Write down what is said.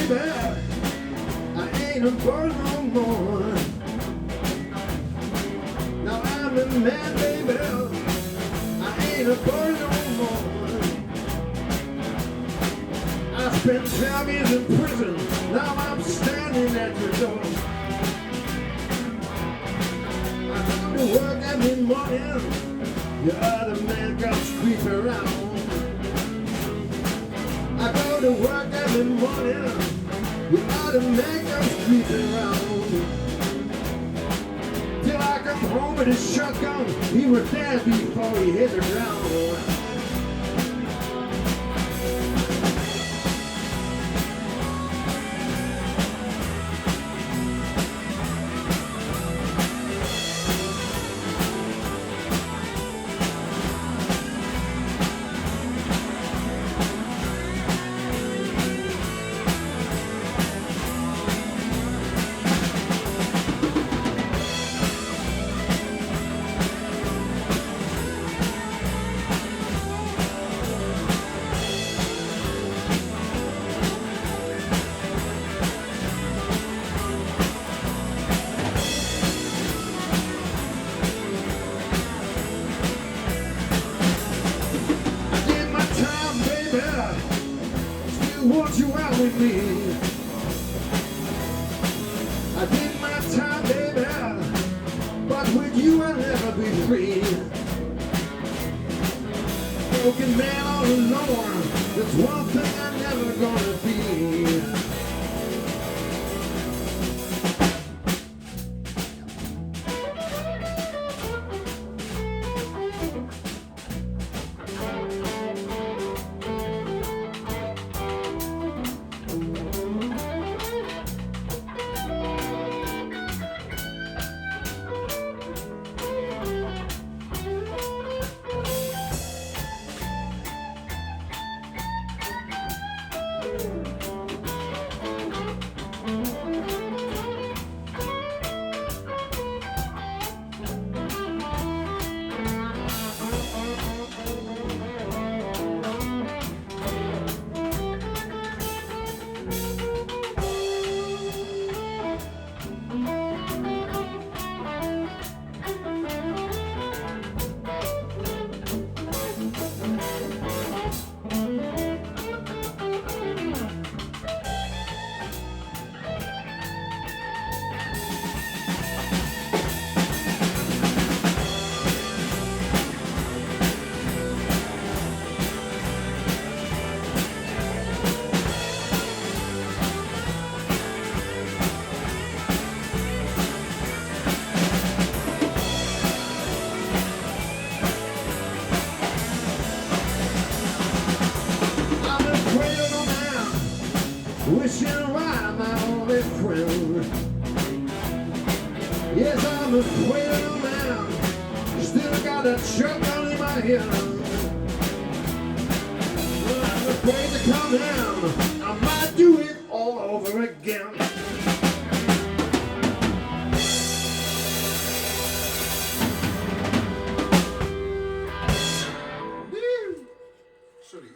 baby, I ain't a bird no more. Now I'm a man, baby, I ain't a bird no more. I spent 12 years in prison, now I'm standing at your door. I come to work every morning, your other man comes creeping around. I go to work every morning, your other man comes creeping around. Till I come home with his shotgun, he was dead before he hit the ground. Want you out with me? I did my time, baby, but with you I'll never be free. Broken man all alone, that's one thing I'm never gonna be. Wishing I'm my only friend. Yes, I'm afraid of no man. Still got a shotgun in my hand. Well, I'm afraid to come down. I might do it all over again. Sorry.